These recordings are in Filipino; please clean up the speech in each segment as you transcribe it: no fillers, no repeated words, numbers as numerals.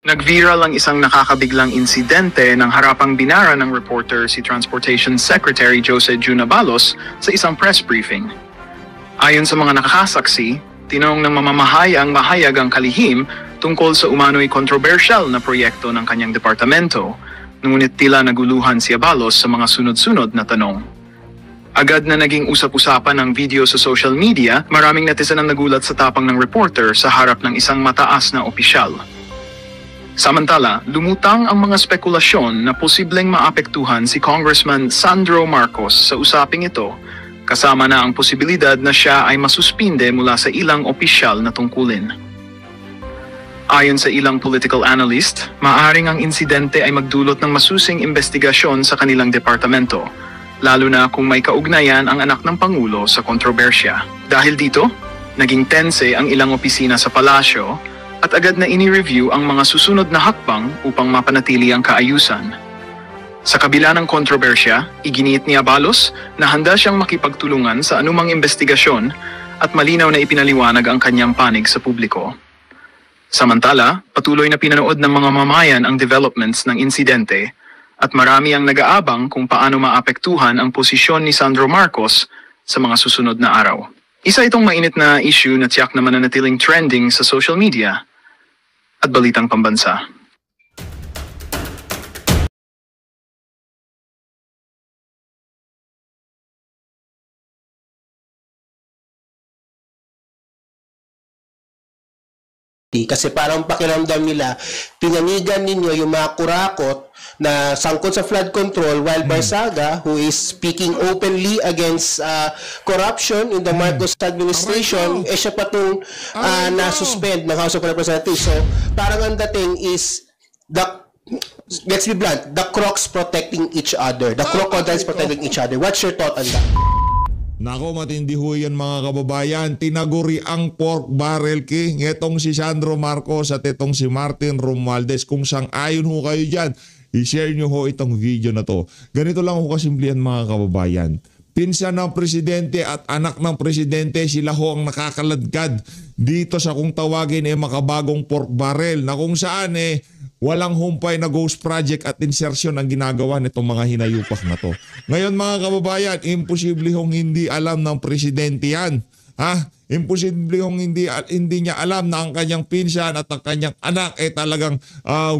Nag-viral ang isang nakakabiglang insidente nang harapang binara ng reporter si Transportation Secretary Jose Jun Abalos sa isang press briefing. Ayon sa mga nakakasaksi, tinanong ng mamamahayang mahayag ang kalihim tungkol sa umano'y kontrobersyal na proyekto ng kanyang departamento, ngunit tila naguluhan si Abalos sa mga sunod-sunod na tanong. Agad na naging usap-usapan ang video sa social media, maraming netizen ang nagulat sa tapang ng reporter sa harap ng isang mataas na opisyal. Samantala, lumutang ang mga spekulasyon na posibleng maapektuhan si Congressman Sandro Marcos sa usaping ito, kasama na ang posibilidad na siya ay masuspinde mula sa ilang opisyal na tungkulin. Ayon sa ilang political analyst, maaring ang insidente ay magdulot ng masusing investigasyon sa kanilang departamento, lalo na kung may kaugnayan ang anak ng Pangulo sa kontrobersya. Dahil dito, naging tense ang ilang opisina sa palasyo at agad na ini-review ang mga susunod na hakbang upang mapanatili ang kaayusan. Sa kabila ng kontrobersya, iginiit ni Abalos na handa siyang makipagtulungan sa anumang investigasyon at malinaw na ipinaliwanag ang kanyang panig sa publiko. Samantala, patuloy na pinanood ng mga mamayan ang developments ng insidente at marami ang nag-aabang kung paano maapektuhan ang posisyon ni Sandro Marcos sa mga susunod na araw. Isa itong mainit na issue na tiyak na mananatiling trending sa social media at balitang pambansa. Kasi parang pakiramdam nila, pinanigan ninyo yung mga kurakot na sangkot sa flood control while Barsaga, who is speaking openly against corruption in the Marcos administration, siya pa itong na-suspend ng House of Representatives. So, parang ang dating is, let's be blunt, the crocs protecting each other. The crocodiles protecting each other. What's your thought on that? Nako, matindi ho yan mga kababayan. Tinaguri ang pork barrel king. Itong si Sandro Marcos at itong si Martin Romualdez. Kung sang-ayon ho kayo dyan, i-share nyo ho itong video na to. Ganito lang ho kasimplihan mga kababayan. Pinsan ng presidente at anak ng presidente, sila ho ang nakakaladkad dito sa kung tawagin makabagong pork barrel na kung saan walang humpay na ghost project at insertion ang ginagawa nitong mga hinayupak na to. Ngayon mga kababayan, imposible hong hindi alam ng presidente yan. Imposible hong hindi niya alam na ang kanyang pinsan at ang kanyang anak talagang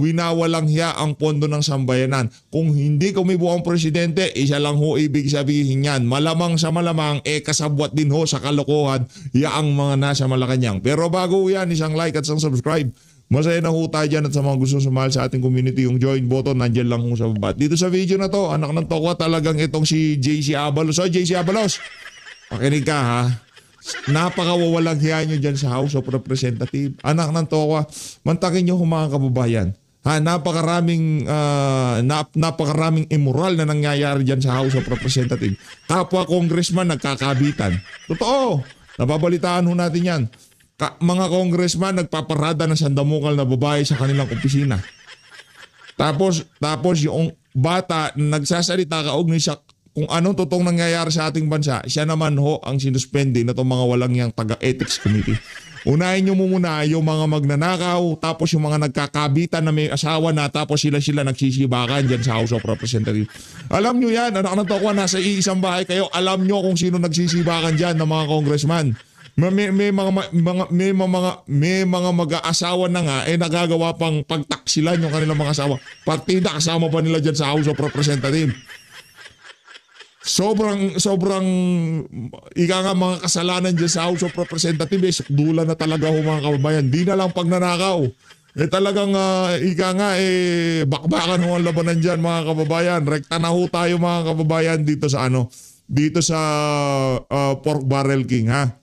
winawalang hiya ang pondo ng sambayanan. Kung hindi kumibo ang presidente, isa lang ho ibig sabihin yan. Malamang sa malamang, kasabwat din ho sa kalokohan ang mga nasa Malacanang. Pero bago yan, isang like at isang subscribe. Masaya na ho tayo dyan at sa mga gusto sumahal sa ating community, yung join button, nandyan lang ho sa baba. Dito sa video na to, anak ng tokwa talagang itong si JC Abalos. So JC Abalos, pakinig ka ha. Napakawawalang hiya nyo dyan sa House of Representatives. Anak ng tokwa, mantakin nyo mga kababayan. Napakaraming immoral na nangyayari dyan sa House of Representatives. Kapwa congressman nagkakabitan. Totoo, nababalitaan ho natin yan. Mga congressman nagpaparada ng sandamukal na babae sa kanilang opisina. Tapos yung bata nagsasalita kaugnay sa kung anong totoong nangyayari sa ating bansa, siya naman ho ang sinuspende na itong mga walang yang taga-ethics committee. Unahin nyo muna yung mga magnanakaw, tapos yung mga nagkakabitan na may asawa na, tapos sila nagsisibakan dyan sa House of Representatives. Alam nyo yan, anak ng tokwa, nasa iisang bahay kayo, alam nyo kung sino nagsisibakan dyan ng mga congressman. May mga mag-aasawa na nga nagagawa pang pagtaksilan yung kanilang mga asawa. Partida kasama pa nila dyan sa House of Representatives. Sobrang ika nga mga kasalanan dyan sa House of Representatives, dula na talaga ho mga kababayan. Di na lang pagnanakaw. Talagang ika nga bakbakan ho ang labanan dyan mga kababayan. Rekta na ho tayo mga kababayan dito sa pork barrel king ha.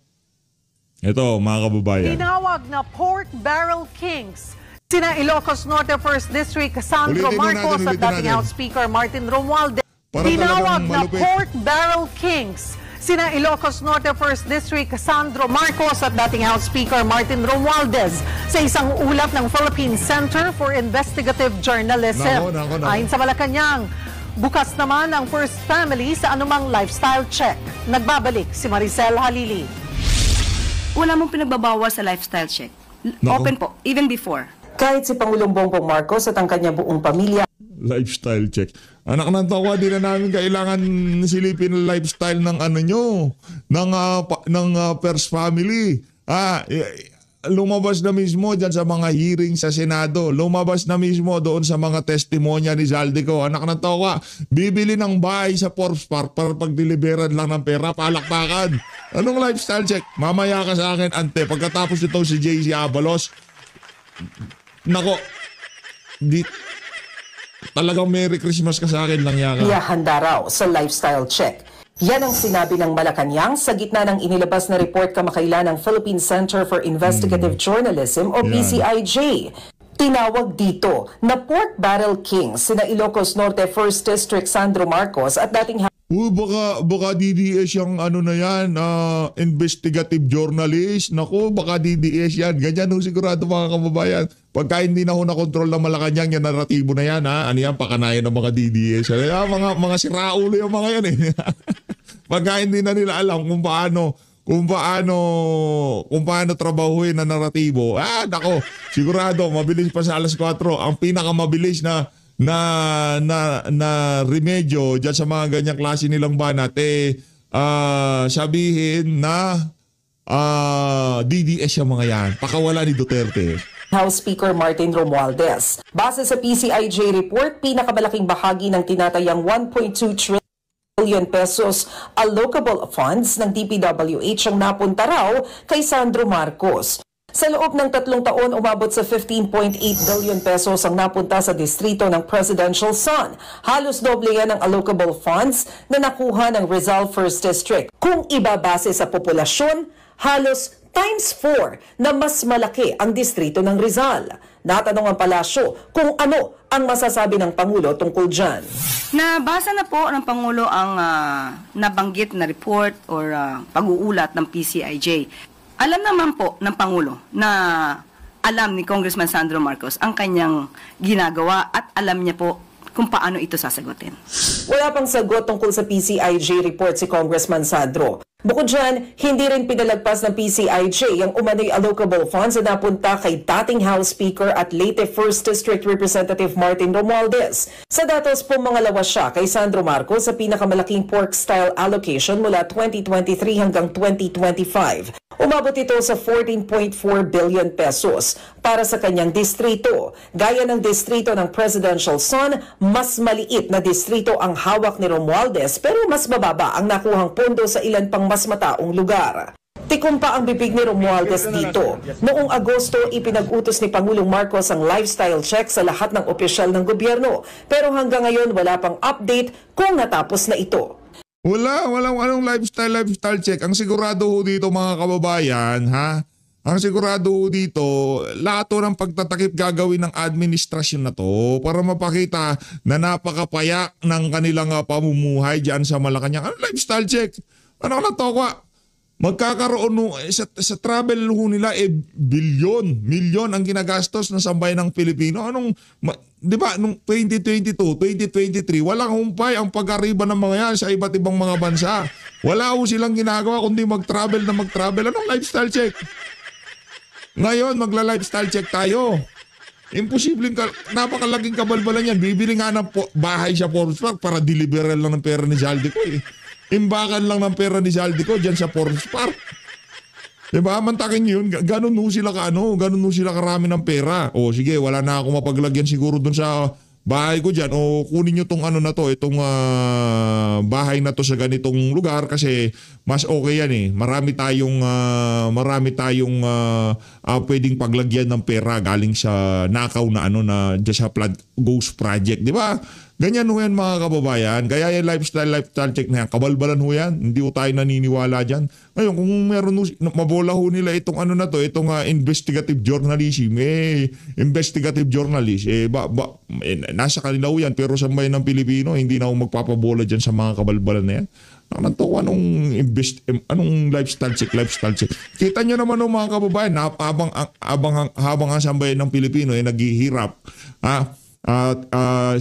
Ito mga kababayan. Tinawag na Pork Barrel Kings sina Ilocos Norte 1st District Sandro Marcos at dating House Speaker Martin Romualdez. Tinawag na Pork Barrel Kings sina Ilocos Norte 1st District Sandro Marcos at dating House Speaker Martin Romualdez sa isang ulat ng Philippine Center for Investigative Journalism. Ayon sa Malacanang, bukas naman ang First Family sa anumang lifestyle check. Nagbabalik si Maricel Halili. Wala mong pinagbabawas sa lifestyle check. Open po, even before. Kahit si Pangulong Bongbong Marcos at ang kanyang buong pamilya Lifestyle check. Anak ng tawa, di na namin kailangan silipin ang lifestyle ng ano nyo, ng First Family. Lumabas na mismo dyan sa mga hearing sa Senado. Lumabas na mismo doon sa mga testimonya ni Zaldico. Anak ng tawa, bibili ng bahay sa Forbes Park para pag-deliveran lang ng pera, palakpakan. Anong lifestyle check? Mamaya ka sa akin, ante. Pagkatapos ito si JC Abalos, nako, talagang Merry Christmas ka sa akin lang yaka. handa raw sa lifestyle check. Yan ang sinabi ng Malacanang sa gitna ng inilabas na report kamakailan ng Philippine Center for Investigative Journalism o PCIJ. Tinawag dito na pork barrel kings sina Ilocos Norte 1st District Sandro Marcos at dating Baka DDS yung ano na yan, investigative journalist. Naku, baka DDS yan. Ganyan ho sigurado mga kababayan. Pagka hindi na ho na-control ng Malacanang, yung naratibo na yan, ha? Ano yan, pakanayan ng mga DDS. Mga siraulo yung mga yan eh. Pagka hindi na nila alam kung paano trabahuin na naratibo. Nako, sigurado, mabilis pa sa alas 4. Ang pinakamabilis na remedyo dyan sa mga ganyang klase nilang banat sabihin na DDS yung mga yan. Pakawala ni Duterte. House Speaker Martin Romualdez. Base sa PCIJ report, pinakamalaking bahagi ng tinatayang 1.2 trillion pesos allocable funds ng DPWH ang napunta raw kay Sandro Marcos. Sa loob ng 3 taon, umabot sa 15.8 billion pesos ang napunta sa distrito ng Presidential Son. Halos doble yan ang allocable funds na nakuha ng Rizal 1st District. Kung ibabase sa populasyon, halos times 4 na mas malaki ang distrito ng Rizal. Natanong ang palasyo kung ano ang masasabi ng Pangulo tungkol dyan. Nabasa na po ng Pangulo ang nabanggit na report or pag-uulat ng PCIJ. Alam naman po ng Pangulo na alam ni Congressman Sandro Marcos ang kanyang ginagawa at alam niya po kung paano ito sasagutin. Wala pang sagot tungkol sa PCIJ report si Congressman Sandro. Bukod dyan, hindi rin pinalagpas ng PCIJ ang umano'y allocable funds na napunta kay dating House Speaker at Leyte 1st District Representative Martin Romualdez. Sa datos po mga lawas siya kay Sandro Marcos sa pinakamalaking pork-style allocation mula 2023 hanggang 2025. Umabot ito sa 14.4 billion pesos para sa kanyang distrito. Gaya ng distrito ng Presidential Son, mas maliit na distrito ang hawak ni Romualdez pero mas mababa ang nakuhang pondo sa ilan pang mas mataong lugar. Tikom pa ang bibig ni Romualdez dito. Noong Agosto, ipinag-utos ni Pangulong Marcos ang lifestyle check sa lahat ng opisyal ng gobyerno. Pero hanggang ngayon wala pang update kung natapos na ito. Walang anong lifestyle check. Ang sigurado ho dito mga kababayan, ha? Ang sigurado ho dito, lahat ng pagtatakip gagawin ng administrasyon na to para mapakita na napakapayak ng kanilang pamumuhay dyan sa Malacanang. Ano lifestyle check? Ano na to ka? Magkakaroon sa travel ho nila milyon ang ginagastos ng sambayan ng Pilipino. Di ba, nung 2022, 2023, walang humpay ang pag-arriba ng mga yan sa iba't ibang mga bansa. Wala ho silang ginagawa kundi mag-travel. Anong lifestyle check? Ngayon, magla-lifestyle check tayo. Imposibleng napakalaking kabalbalan yan. Bibili nga ng bahay sa Forbes Park para deliveran lang ng pera ni Zaldico eh. Imbakan lang ng pera ni Zaldico dyan sa Forbes Park. Diba? Mantakin yun. Ganun sila karami ng pera. O sige, wala na ako mapaglagyan siguro dun sa bahay ko dyan. O kunin nyo tong itong bahay na to sa ganitong lugar kasi mas okay yan eh. Marami tayong pwedeng paglagyan ng pera galing sa nakaw na dyan sa Ghost Project. Diba? Ganyan ho yan mga kababayan. Kaya yung lifestyle check na yan, kabalbalan ho yan. Hindi ho tayo naniniwala dyan. Ngayon, kung meron mabola ho nila itong investigative journalism, investigative journalist, nasa kanila ho yan. Pero sa bayan ng Pilipino, hindi na ho magpapabola dyan sa mga kabalbalan na yan. Anong lifestyle check? Kita nyo naman ho mga kababayan, habang ang sambayan ng Pilipino ay naghihirap, at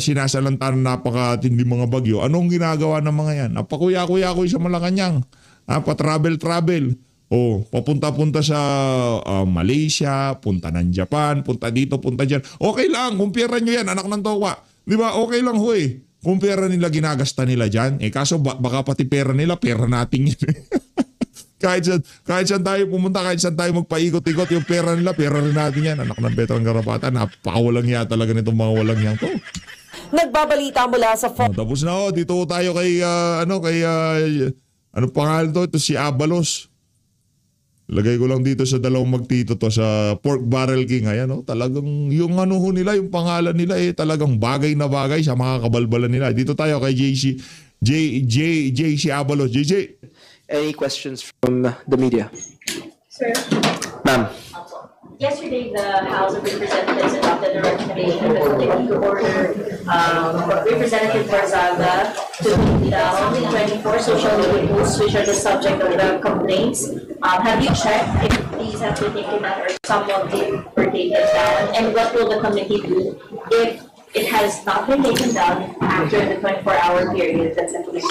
sinasalanta ng napakatindi mga bagyo. Anong ginagawa ng mga yan? Napakuya-kuya sa Malacanang. Pa-travel. O Papunta-punta sa Malaysia, punta ng Japan, punta dito, punta dyan. Okay lang, kumpira nyo yan, anak ng towa. Di ba? Okay lang ho eh. Kung pera nila ginagasta nila dyan, kaso baka pati pera nila, pera natin yan. kahit saan tayo pumunta, kahit saan tayo magpaikot-ikot, yung pera nila, pera rin natin yan. Anak ng veteran karapatan, napakawalang hiya talaga nitong mga walang hiyang to. Nagbabalita mula sa tapos na dito tayo kay, ano pangalan to? Ito si Abalos. Lagay ko lang dito sa dalawang magtito to sa Pork Barrel King. Ayan talagang yung nila, yung pangalan nila talagang bagay na bagay sa mga kabalbalan nila. Dito tayo kay JC Abalos. JC. Any questions from the media? Sir? Ma'am. Yesterday, the House of Representatives adopted a recommendation with the committee to order Representative Barzaga to take down 24 social media posts which are the subject of the complaints. Have you checked if these have been taken down or someone were taken down? And what will the committee do if it has not been taken down after the 24-hour period that's in place?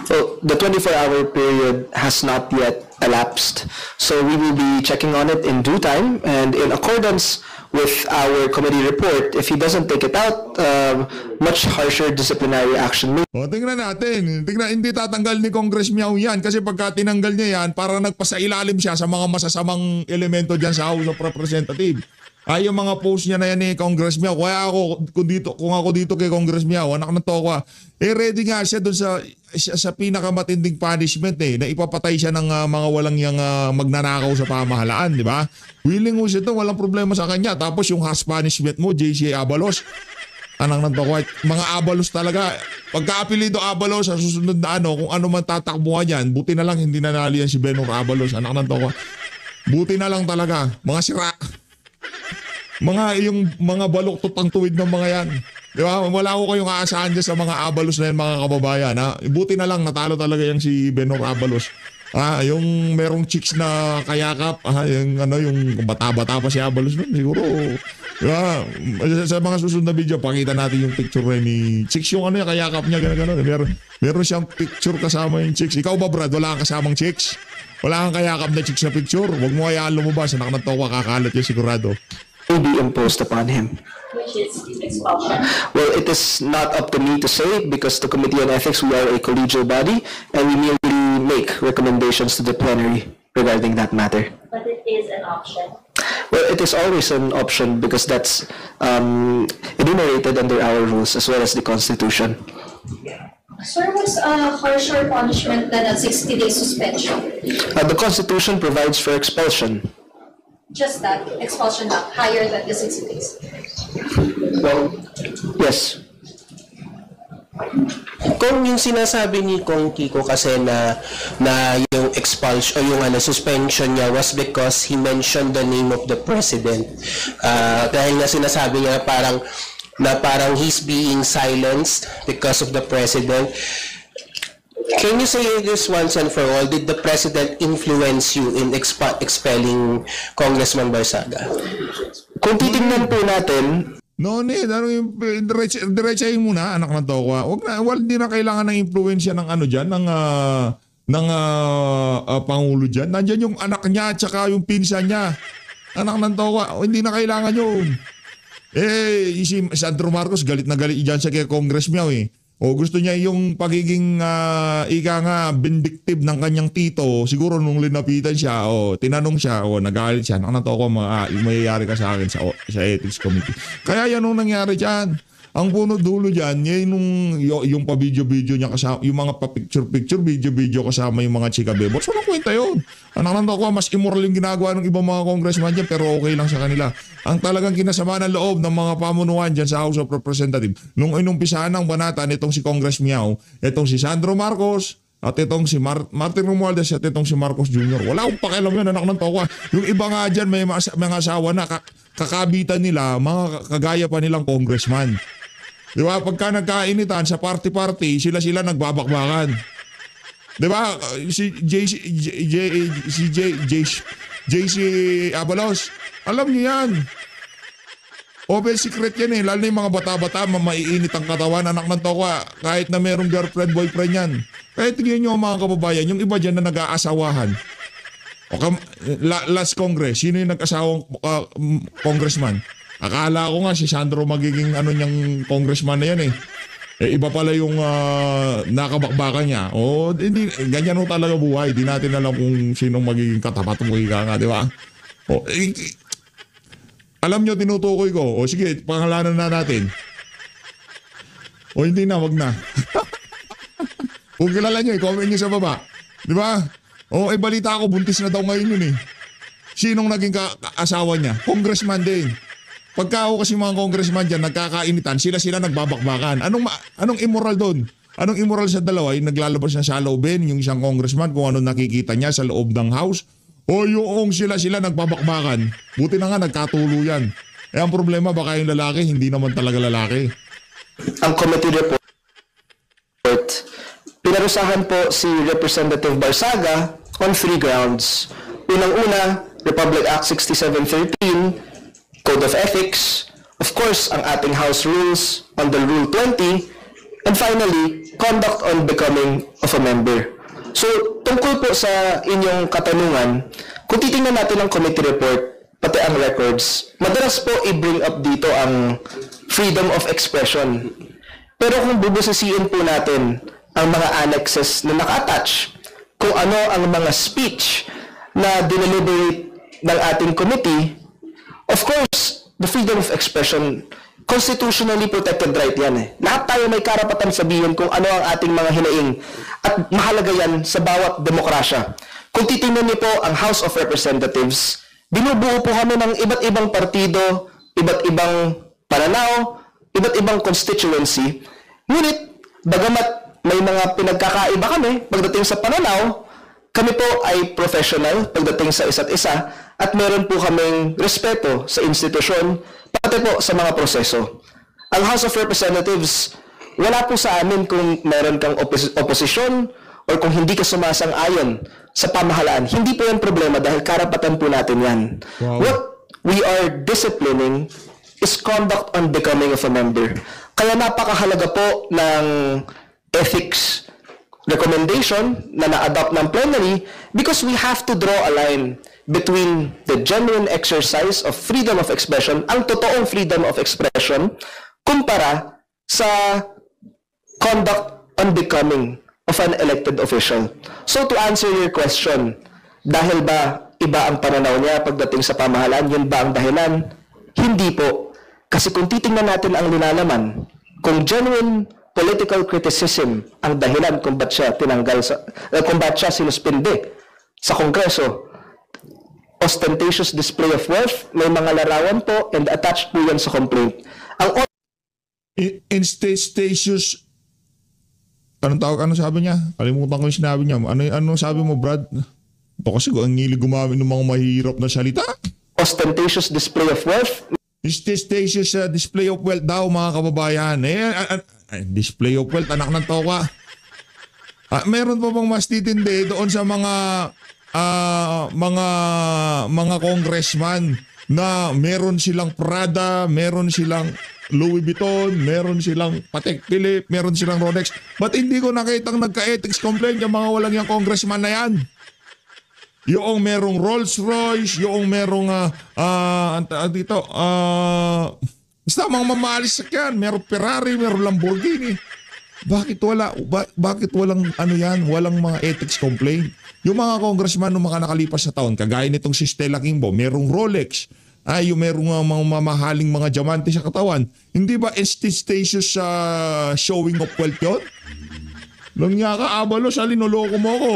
Well, the 24-hour period has not yet elapsed. So we will be checking on it in due time, and in accordance with our committee report, if he doesn't take it out, much harsher disciplinary action may. Tingnan natin. Hindi tatanggal ni Congress Miao yan kasi pagka tinanggal niya yan, para nagpasailalim siya sa mga masasamang elemento dyan sa House of Representatives. Yung mga post niya na yan ni Congress Miao. Kaya kung ako dito kay Congress Miao, anak ng tokwa, ready nga siya doon sa pinakamatinding punishment na ipapatay siya ng mga walang yang magnanakaw sa pamahalaan, di ba? Willing mo siya doon, walang problema sa kanya. Tapos yung harsh punishment mo, JC Abalos, anak ng tokwa, mga Abalos talaga. Pagka-apelido Abalos sa susunod na kung ano man tatakbuhan yan, buti na lang hindi nanali yan si Benor Abalos, anak ng tokwa. Buti na lang talaga, mga sira. Yung mga baluktot ang tuwid ng mga yan. Di ba? Wala ko kayong aasahan dyan sa mga Abalos na yan, mga kababayan. Buti na lang natalo talaga yung si Benor Abalos. Yung merong chicks na kayakap, yung bata-bata pa si Abalos nun, siguro. Diba? Sa mga susunod na video, pakita natin yung picture ni chicks, yung kayakap niya, gano'n. Meron siyang picture kasama yung chicks. Ikaw ba, Brad? Wala kang kasamang chicks? Wala kang kayakap na chicks na picture? Huwag mo kayaan lumabas. Anak ng towa, kakalat yan sigurado. Will be imposed upon him. Which is expulsion. Well, it is not up to me to say because the Committee on Ethics, we are a collegial body and we merely make recommendations to the plenary regarding that matter. But it is an option. Well, it is always an option because that's enumerated under our rules as well as the Constitution. Sir, what's a harsher punishment than a 60-day suspension? The Constitution provides for expulsion. Just that, expulsion not higher than the 60 days. Well, yes. Kung yung sinasabi ni Kong Kiko kasi na yung expulsion o yung suspension niya was because he mentioned the name of the president. Dahil nga sinasabi niya parang he's being silenced because of the president. Can you say this once and for all? Did the president influence you in expelling Congressman Barzaga? Kung titingnan po natin, diretsahin muna, anak ng tokwa. Hindi na kailangan ng impluensya ng Pangulo dyan. Nandyan yung anak niya at saka yung pinsan niya. Anak ng tokwa, hindi na kailangan yun. Si Sandro Marcos galit na galit dyan sa kay Congress Miao gusto niya yung pagiging vindictive ng kanyang tito. Siguro nung linapitan siya, tinanong siya, nagalit siya. Anak ng tokwa, mayayari ka sa akin sa Ethics Committee. Kaya yan nung nangyari dyan. Ang punot dulo dyan, yung pa-video-video niya kasama, yung mga pa-picture-picture, video-video kasama yung mga chika bebos. Walang kwenta yun. Anak ng tokwa, mas immoral yung ginagawa ng ibang mga congressman dyan, pero okay lang sa kanila. Ang talagang kinasama ng loob ng mga pamunuan dyan sa House of Representatives, nung inumpisahan ng banatan itong si Congress Miao, itong si Sandro Marcos, at itong si Martin Romualdez at itong si Marcos Jr. Wala akong pakialam yan, anak ng tokwa. Yung iba nga dyan, may mga asawa na kakabitan nila, mga kagaya pa nilang congressman. Di ba? Pagka nagkainitan sa party-party, sila nagbabakbakan. Di ba? Si JC Abalos, alam niyo yan. Open secret yan lalo yung mga bata-bata, maiinit ang katawan, anak ng tokwa, kahit na merong girlfriend, boyfriend yan. Kahit tingin nyo mga kababayan, yung iba dyan na nag-aasawahan. Last Congress, sino yung nag-asawang congressman? Akala ko nga si Sandro magiging niyang congressman na yan eh. Iba pala yung nakabakbakan niya. Hindi, ganyan talaga buhay. Di natin alam kung sinong magiging katapat mo nga, di ba? Alam nyo, tinutukoy ko. Sige, pangalanan na natin. Hindi na, wag na. Kung kilala nyo, i-comment nyo sa baba. Di ba? Balita ko, buntis na daw ngayon yun eh. Sinong naging asawa niya? Congressman din. Pagka kasi mga congressman dyan, nagkakainitan, sila nagbabakbakan. Anong immoral doon? Anong immoral sa dalawa? Yung naglalabas na sa loobin, yung isang congressman, kung ano nakikita niya sa loob ng house, o yung sila nagbabakbakan. Buti na nga, nagkatuluyan. Ang problema, baka yung lalaki, hindi naman talaga lalaki. Ang committee report, pinarusahan po si Representative Barsaga on 3 grounds. Unang-una, Republic Act 6713, Code of Ethics, of course, ang ating House Rules under Rule 20, and finally, conduct on becoming of a member. So, tungkol po sa inyong katanungan, kung titingnan natin ang committee report, pati ang records, madalas po i-bring up dito ang freedom of expression. Pero kung bubusisiin po natin ang mga annexes na naka-attach, kung ano ang mga speech na dineliberate ng ating committee, of course, the freedom of expression, constitutionally protected right yan eh. Lahat tayo may karapatan sabihin kung ano ang ating mga hinaing at mahalaga yan sa bawat demokrasya. Kung titingnan niyo po ang House of Representatives, binubuo po kami ng iba't ibang partido, iba't ibang pananaw, iba't ibang constituency. Ngunit, bagamat may mga pinagkakaiba kami pagdating sa pananaw, kami po ay professional pagdating sa isa't isa at meron po kaming respeto sa institusyon pati po sa mga proseso. Ang House of Representatives, wala po sa amin kung meron kang oposisyon or kung hindi ka sumasang-ayon sa pamahalaan. Hindi po yung problema dahil karapatan po natin yan. Wow. What we are disciplining is conduct on becoming of a member. Kaya napakahalaga po ng ethics recommendation na na-adopt ng plenary because we have to draw a line between the genuine exercise of freedom of expression, ang totoong freedom of expression, kumpara sa conduct on becoming of an elected official. So to answer your question, dahil ba iba ang pananaw niya pagdating sa pamahalaan, yun ba ang dahilan? Hindi po. Kasi kung titingnan natin ang linalaman, kung genuine political criticism ang dahilan kung ba't siya tinanggal kung ba't siya sinuspinde sa Kongreso, ostentatious display of wealth, may mga larawan po and attached po yan sa complaint. Ang instatious, anong tawag, ano sabi niya? Kalimutan ko yung sinabi niya. Ano sabi mo, Brad? Ito kasi ang ngilig gumamit ng mga mahirap na salita. Ostentatious display of wealth. Ostentatious display of wealth daw, mga kababayan. Display of wealth, anak ng toka. Meron pa bang mas titindi doon sa mga congressman na meron silang Prada, meron silang Louis Vuitton, meron silang Patek Philippe, meron silang Rolex. Ba't hindi ko nakitang nagka-ethics complaint yung mga walang yung congressman na yan? Yung merong Rolls Royce, yung merong basta mga mamalis yan, merong Ferrari, merong Lamborghini. Bakit walang walang mga ethics complaint? Yung mga congressman ng mga nakalipas na taon, kagaya nitong si Stella Kimbo, merong Rolex, yung merong mga mamahaling mga diamante sa katawan. Hindi ba ostentatious sa showing of wealth yun? Lang niya ka, Abalos, linoloko mo ko.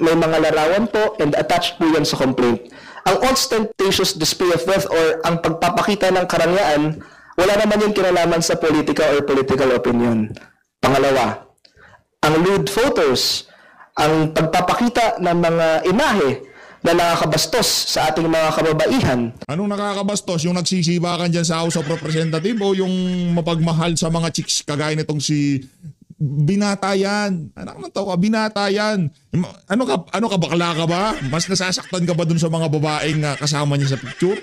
May mga larawan po and attached po yan sa complaint. Ang ostentatious display of wealth or ang pagpapakita ng karangyaan, wala naman yung kinalaman sa politika or political opinion. Pangalawa, ang lewd photos, ang pagpapakita ng mga imahe na nakakabastos sa ating mga kababaihan. Anong nakakabastos? Yung nagsisibakan dyan sa House of Representatives o yung mapagmahal sa mga chicks kagaya nitong si binata yan? Anak ng tao ka, binata yan. Ano ka, bakla ka ba? Mas nasasaktan ka ba dun sa mga babaeng kasama niya sa picture?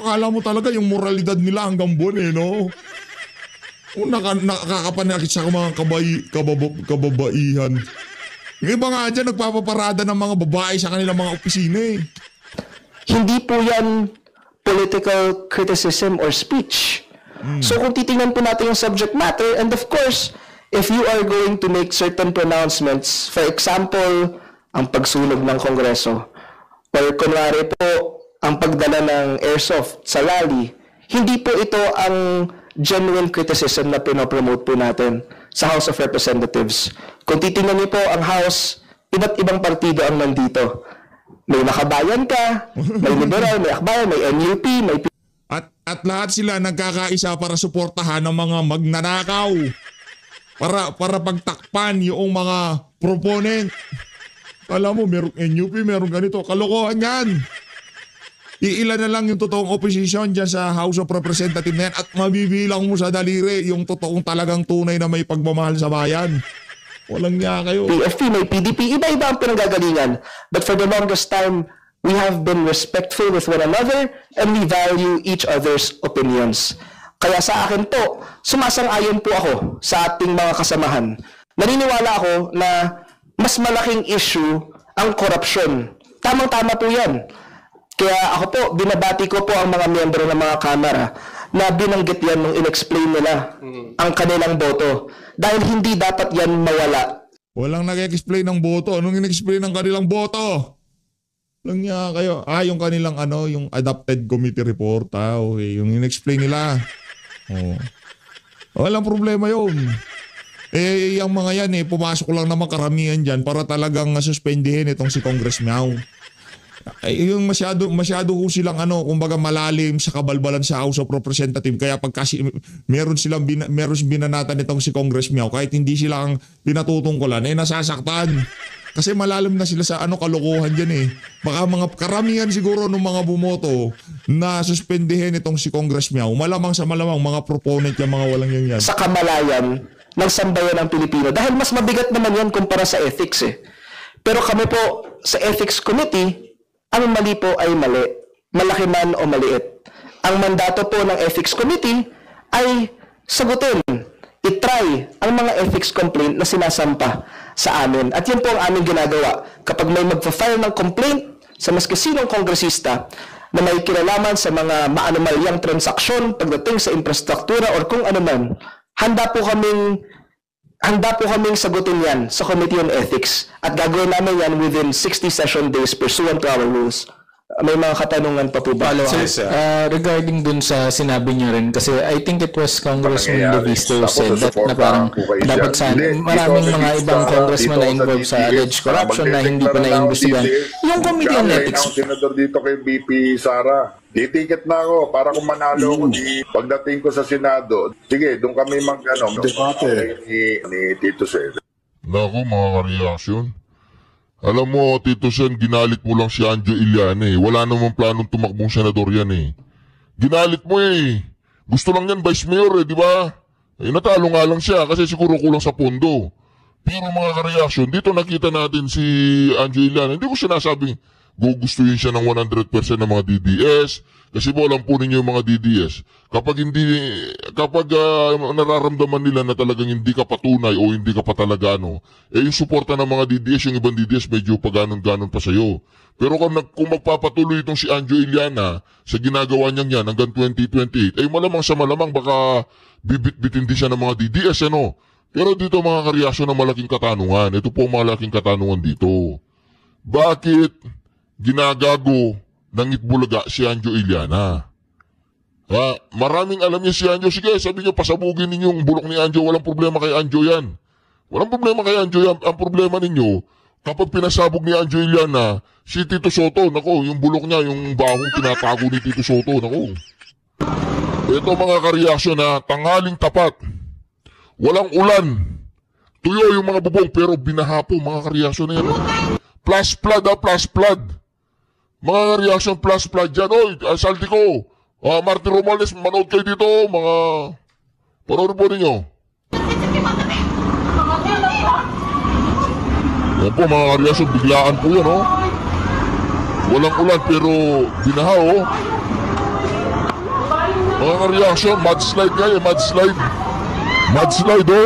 Akala mo talaga yung moralidad nila hanggang buwan no? Nakakapanakit sa mga kababaihan. Yung iba nga dyan, nagpapaparada ng mga babae sa kanilang mga opisina eh. Hindi po yan political criticism or speech. So kung titingnan po natin yung subject matter, and of course, if you are going to make certain pronouncements, for example, ang pagsunog ng Kongreso, or kunwari po, ang pagdala ng airsoft sa rally, hindi po ito ang genuine criticism na pinopromote po natin sa House of Representatives. Kung titingnan niyo po ang House, iba't ibang partido ang nandito. May Nakabayan ka, may Liberal, may Akbayan, may NUP, may... At lahat sila nagkakaisa para suportahan ng mga magnanakaw. Para pagtakpan yung mga proponent. Alam mo, merong NUP, merong ganito. Kalokohan yan. Iilan na lang yung totoong opposition dyan sa House of Representatives na yan at mabibilang mo sa daliri yung totoong talagang tunay na may pagmamahal sa bayan. Walang niya kayo. PFP, may PDP, iba-iba ang pinanggagalingan. But for the longest time, we have been respectful with one another and we value each other's opinions. Kaya sa akin po, sumasang-ayon po ako sa ating mga kasamahan. Naniniwala ako na mas malaking issue ang korupsyon. Tamang-tama po yan. Kaya ako po, binabati ko po ang mga miyembro ng mga kamera na binanggit yan nung in-explain nila ang kanilang boto. Dahil hindi dapat yan mawala. Walang nag-explain ng boto. Anong in-explain ng kanilang boto? Lang niya kayo. Yung kanilang yung adopted committee report. Okay. Yung in-explain nila. Walang problema yun. Yung mga yan pumasok lang naman karamihan dyan para talagang suspendihin itong si Congress Meow. Yung masyado ho silang kumbaga malalim sa kabalbalan sa House of Representatives kaya pag kasi meron binanatan itong si Congress Meow kahit hindi sila ang pinatutungkulan nasasaktan kasi malalim na sila sa kalokohan dyan baka mga karamihan siguro ng mga bumoto na suspendihin itong si Congress Meow malamang mga proponent yung mga walang yan sa kamalayan ng sambayan ng Pilipino dahil mas mabigat naman yan kumpara sa ethics pero kami po sa Ethics Committee ang mali po ay mali, malaki man o maliit. Ang mandato po ng Ethics Committee ay sagutin, itry ang mga ethics complaint na sinasampa sa amin. At yun po ang aming ginagawa. Kapag may magpa-file ng complaint sa maski sinong kongresista na may kinalaman sa mga maanomalyang transaksyon pagdating sa infrastruktura or kung ano man, handa po kaming sagutin yan sa Committee on Ethics at gagawin namin yan within 60 session days pursuant to our rules. May mga katanungan pa po ba? Regarding dun sa sinabi niyo rin, kasi I think it was Congressman Levisto said that na parang dapat maraming mga ibang congressman na involved sa alleged corruption na hindi pa na-investigan. Yung Committee on Ethics. Senador dito kay BP Sara, titikit na ako para kung manalo ko pagdating ko sa Senado. Sige, doon kami ni Tito Sen. Naku, mga ka-reaction. Alam mo, Tito Sen, ginalit mo lang si Anjo Iliana Wala namang planong tumakbong senador yan Ginalit mo Gusto lang yan vice mayor di ba? Natalo nga lang siya kasi siguro kulang sa pondo. Pero mga ka-reaction, dito nakita natin si Anjo Iliana. Hindi ko sinasabing gugustuhin siya ng 100% ng mga DDS. Kasi po alam po ninyo yung mga DDS. Kapag nararamdaman nila na talagang hindi ka patunay o hindi ka pa talaga yung suporta ng mga DDS, yung ibang DDS medyo paganon-ganon pa sa'yo. Pero kung magpapatuloy itong si Anjo Iliana sa ginagawa niya yan hanggang 2028, malamang sa malamang baka bibit-bitin din siya ng mga DDS Pero dito mga kareaksyon ng malaking katanungan. Ito po malaking katanungan dito. Bakit ginagago ng Itbulaga si Anjo Iliana? Maraming alam niya si Anjo. Sige, sabi niyo, pasabugin ninyo yung bulok ni Anjo. Walang problema kay Anjo yan. Walang problema kay Anjo yan. Ang problema ninyo, kapag pinasabog ni Anjo Iliana, si Tito Soto, yung bulok niya, yung bahong tinatago ni Tito Soto, Ito mga kareaksyon tanghaling tapat. Walang ulan. Tuyo yung mga bubong, pero binahapo mga kareaksyon na yan. Plus flood plus flood. Mga reaction plus flood dyan. Saldi ko. Martin Romales, manood kayo dito. Mga panoorin po ninyo. Yan po mga reaction, biglaan po yan Walang ulan pero binaha Mga reaction, mudslide nga mudslide. Mudslide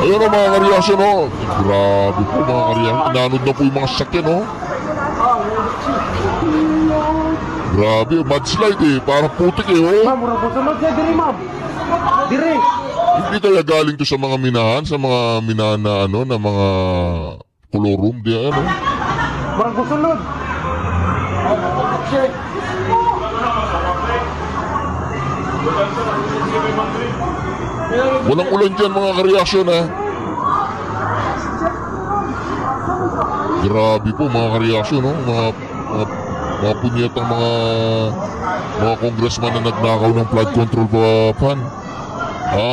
Ayun o mga kareaksyon o. Grabe po mga kareaksyon. Inanod na po yung mga sasakyan o. Grabe, mudslide eh. Parang putik eh o. Ma'am, murang pusunod siya diri ma'am. Diri. Hindi kaya galing to sa mga minahan, sa mga minahan na ano, na mga kolorum di ano. Murang pusunod. Walang ulan dyan mga kareaksyon ha. Grabe po mga kareaksyon no. Mga punyetang mga congressman na nagnakaw ng flood control pan.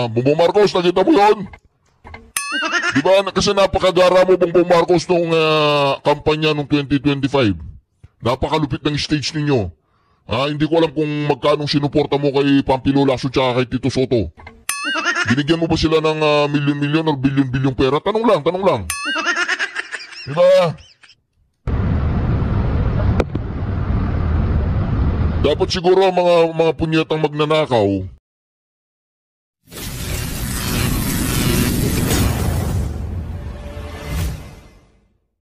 Bongbong Marcos, nakita mo yun? Diba kasi napakagara mo Bongbong Marcos nung kampanya nung 2025. Napakalupit ng stage ninyo. Hindi ko alam kung magkano sinuporta mo kay Pampilo Lacson tsaka kay Tito Soto. Binigyan mo ba sila ng milyon-milyon o bilyon-bilyong pera? Tanong lang. Diba? Dapat siguro mga punyetang magnanakaw,